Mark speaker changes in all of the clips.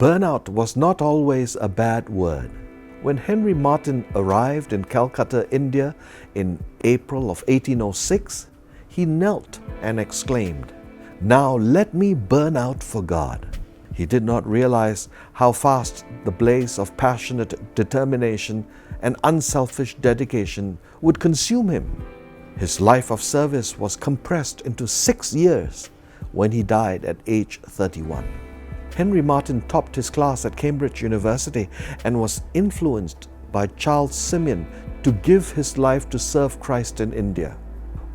Speaker 1: burnout was not always a bad word. When Henry Martyn arrived in Calcutta, India in April of 1806, he knelt and exclaimed, "Now let me burn out for God." He did not realize how fast the blaze of passionate determination and unselfish dedication would consume him. His life of service was compressed into 6 years when he died at age 31. Henry Martyn topped his class at Cambridge University and was influenced by Charles Simeon to give his life to serve Christ in India.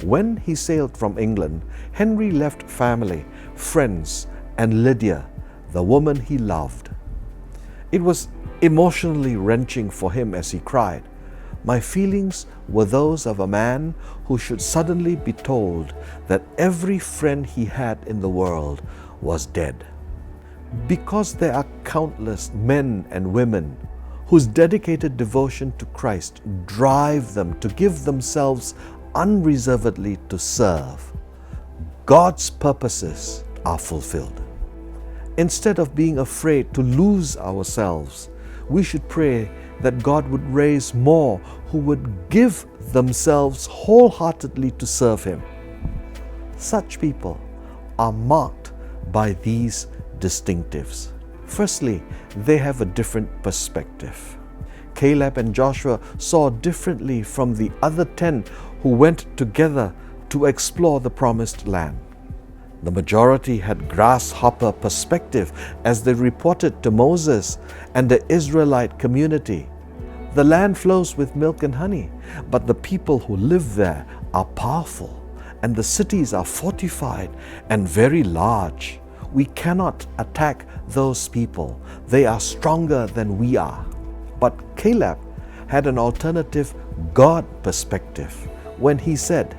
Speaker 1: When he sailed from England, Henry left family, friends, and Lydia, the woman he loved. It was emotionally wrenching for him as he cried, "My feelings were those of a man who should suddenly be told that every friend he had in the world was dead." Because there are countless men and women whose dedicated devotion to Christ drive them to give themselves unreservedly to serve, God's purposes are fulfilled. Instead of being afraid to lose ourselves, we should pray that God would raise more who would give themselves wholeheartedly to serve Him. Such people are marked by these distinctives. Firstly, they have a different perspective. Caleb and Joshua saw differently from the other 10 who went together to explore the promised land. The majority had grasshopper perspective as they reported to Moses and the Israelite community. The land flows with milk and honey, but the people who live there are powerful, and the cities are fortified and very large. We cannot attack those people. They are stronger than we are. But Caleb had an alternative God perspective when he said,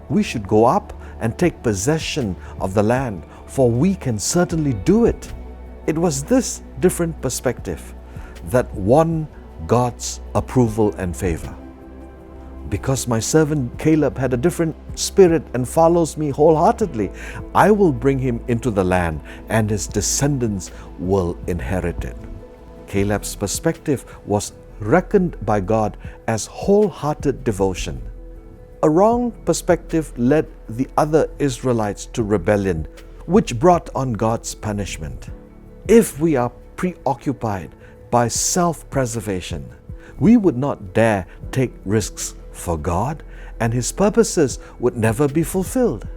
Speaker 1: "We should go up and take possession of the land, for we can certainly do it." It was this different perspective that won God's approval and favor. "Because my servant Caleb had a different spirit and follows me wholeheartedly, I will bring him into the land, and his descendants will inherit it." Caleb's perspective was reckoned by God as wholehearted devotion. A wrong perspective led the other Israelites to rebellion, which brought on God's punishment. If we are preoccupied by self-preservation, we would not dare take risks for God, and His purposes would never be fulfilled.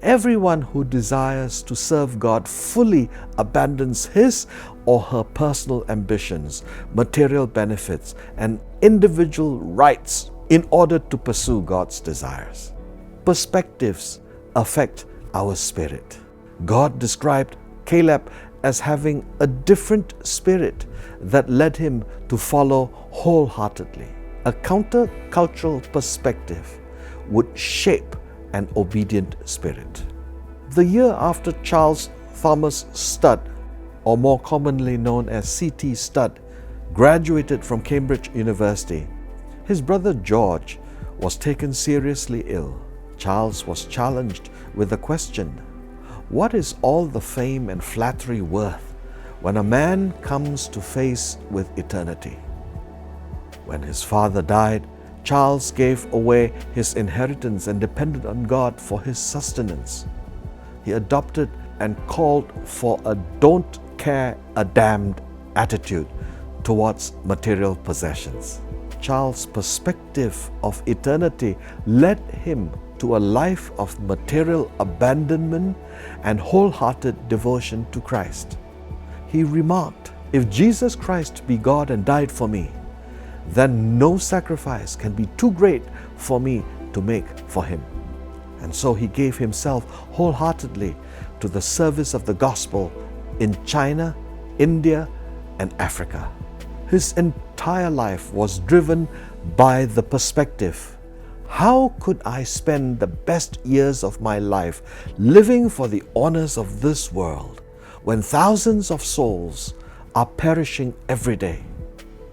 Speaker 1: Everyone who desires to serve God fully abandons his or her personal ambitions, material benefits, and individual rights in order to pursue God's desires. Perspectives affect our spirit. God described Caleb as having a different spirit that led him to follow wholeheartedly. A countercultural perspective would shape an obedient spirit. The year after Charles Thomas Studd, or more commonly known as C.T. Studd, graduated from Cambridge University, his brother George was taken seriously ill. Charles was challenged with the question, "What is all the fame and flattery worth when a man comes to face with eternity?" When his father died, Charles gave away his inheritance and depended on God for his sustenance. He adopted and called for a "don't care a damned" attitude towards material possessions. Charles' perspective of eternity led him to a life of material abandonment and wholehearted devotion to Christ. He remarked, "If Jesus Christ be God and died for me, then no sacrifice can be too great for me to make for Him." And so he gave himself wholeheartedly to the service of the gospel in China, India, and Africa. His entire life was driven by the perspective, "How could I spend the best years of my life living for the honors of this world when thousands of souls are perishing every day?"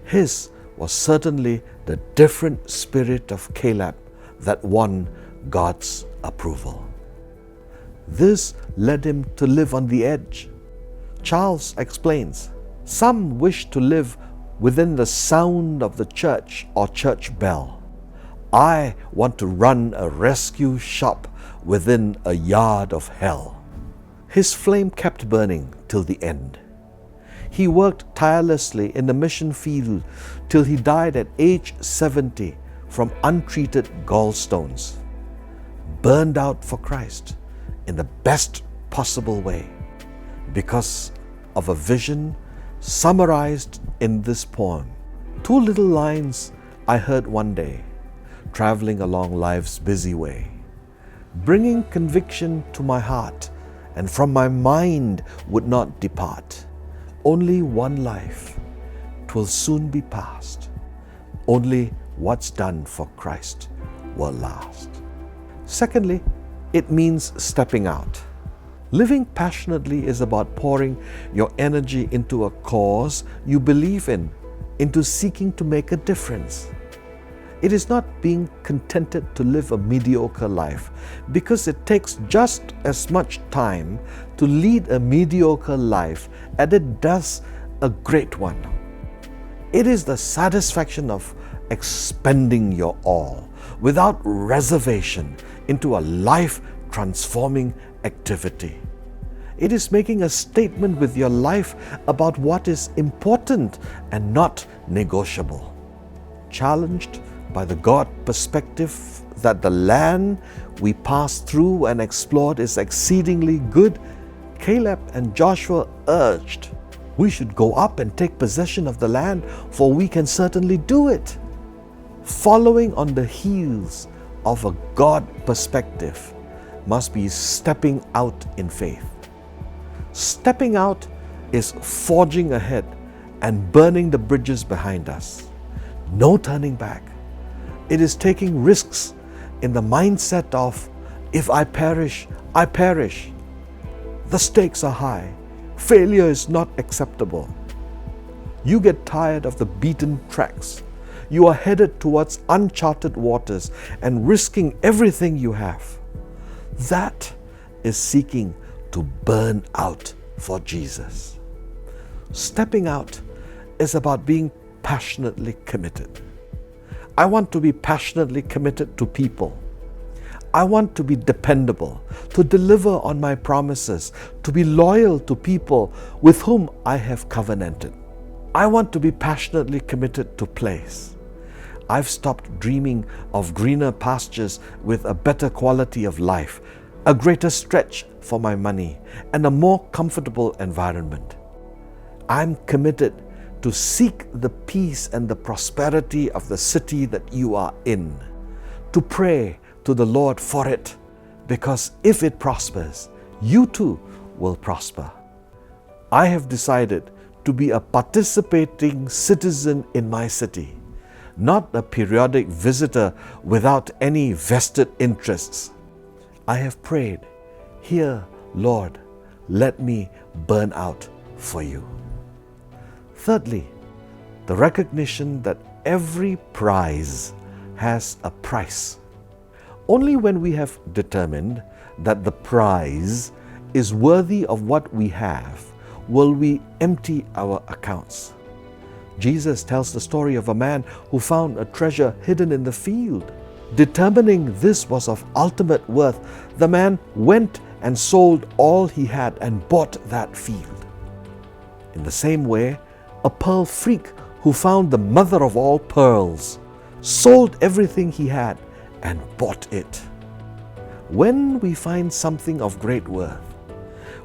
Speaker 1: His was certainly the different spirit of Caleb that won God's approval. This led him to live on the edge, Charles explains, some wish to live within the sound of the church or church bell. I want to run a rescue shop within a yard of hell. His flame kept burning till the end. He worked tirelessly in the mission field till he died at age 70 from untreated gallstones. Burned out for Christ in the best possible way because of a vision summarized in this poem. 2 little lines I heard one day, traveling along life's busy way, bringing conviction to my heart, and from my mind would not depart. Only one life, 'twill soon be past. Only what's done for Christ will last. Secondly, it means stepping out. Living passionately is about pouring your energy into a cause you believe in, into seeking to make a difference. It is not being contented to live a mediocre life, because it takes just as much time to lead a mediocre life as it does a great one. It is the satisfaction of expending your all without reservation into a life-transforming activity. It is making a statement with your life about what is important and not negotiable. Challenged by the God perspective that the land we passed through and explored is exceedingly good, Caleb and Joshua urged, we should go up and take possession of the land, for we can certainly do it. Following on the heels of a God perspective must be stepping out in faith. Stepping out is forging ahead and burning the bridges behind us. No turning back. It is taking risks in the mindset of, if I perish, I perish. The stakes are high. Failure is not acceptable. You get tired of the beaten tracks. You are headed towards uncharted waters and risking everything you have. That is seeking to burn out for Jesus. Stepping out is about being passionately committed. I want to be passionately committed to people. I want to be dependable, to deliver on my promises, to be loyal to people with whom I have covenanted. I want to be passionately committed to place. I've stopped dreaming of greener pastures with a better quality of life, a greater stretch for my money, and a more comfortable environment. I'm committed to seek the peace and the prosperity of the city that you are in, to pray to the Lord for it, because if it prospers, you too will prosper. I have decided to be a participating citizen in my city, not a periodic visitor without any vested interests. I have prayed, here, Lord, let me burn out for you. Thirdly, the recognition that every prize has a price. Only when we have determined that the prize is worthy of what we have will we empty our accounts. Jesus tells the story of a man who found a treasure hidden in the field. Determining this was of ultimate worth, the man went and sold all he had and bought that field. In the same way, a pearl freak who found the mother of all pearls sold everything he had and bought it. When we find something of great worth,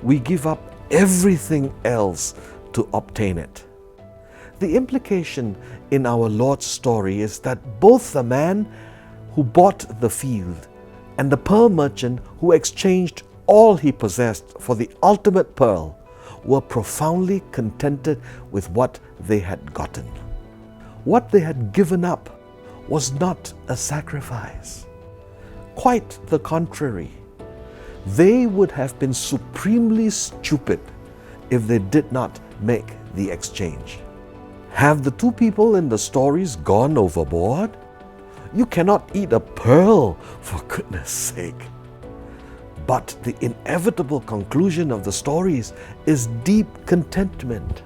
Speaker 1: we give up everything else to obtain it. The implication in our Lord's story is that both the man who bought the field and the pearl merchant who exchanged all he possessed for the ultimate pearl were profoundly contented with what they had gotten. What they had given up was not a sacrifice. Quite the contrary. They would have been supremely stupid if they did not make the exchange. Have the two people in the stories gone overboard? You cannot eat a pearl, for goodness sake. But the inevitable conclusion of the stories is deep contentment.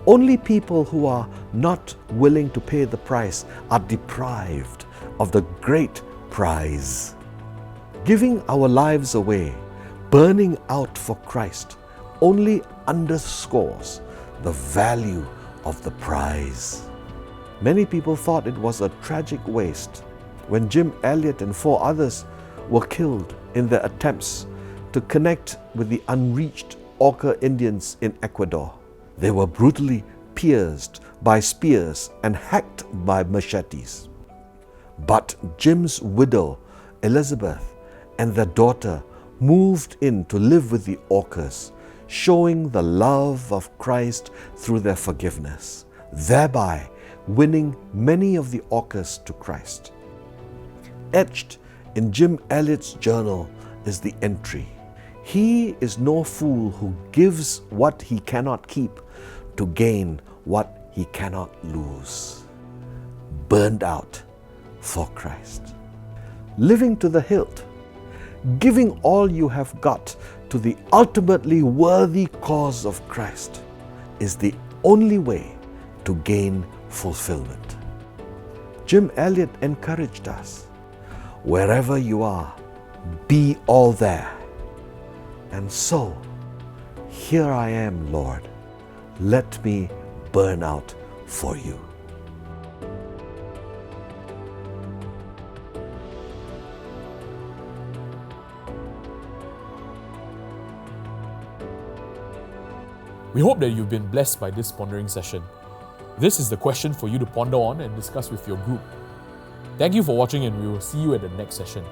Speaker 1: Only people who are not willing to pay the price are deprived of the great prize. Giving our lives away, burning out for Christ, only underscores the value of the prize. Many people thought it was a tragic waste when Jim Elliot and 4 others were killed in their attempts to connect with the unreached Auca Indians in Ecuador. They were brutally pierced by spears and hacked by machetes. But Jim's widow, Elizabeth, and their daughter moved in to live with the Aucas, showing the love of Christ through their forgiveness, thereby winning many of the Aucas to Christ. Etched in Jim Elliot's journal is the entry, "He is no fool who gives what he cannot keep to gain what he cannot lose." Burned out for Christ. Living to the hilt, giving all you have got to the ultimately worthy cause of Christ is the only way to gain fulfillment. Jim Elliot encouraged us, wherever you are, be all there. And so, here I am, Lord. Let me burn out for you.
Speaker 2: We hope that you've been blessed by this pondering session. This is the question for you to ponder on and discuss with your group. Thank you for watching, and we will see you at the next session.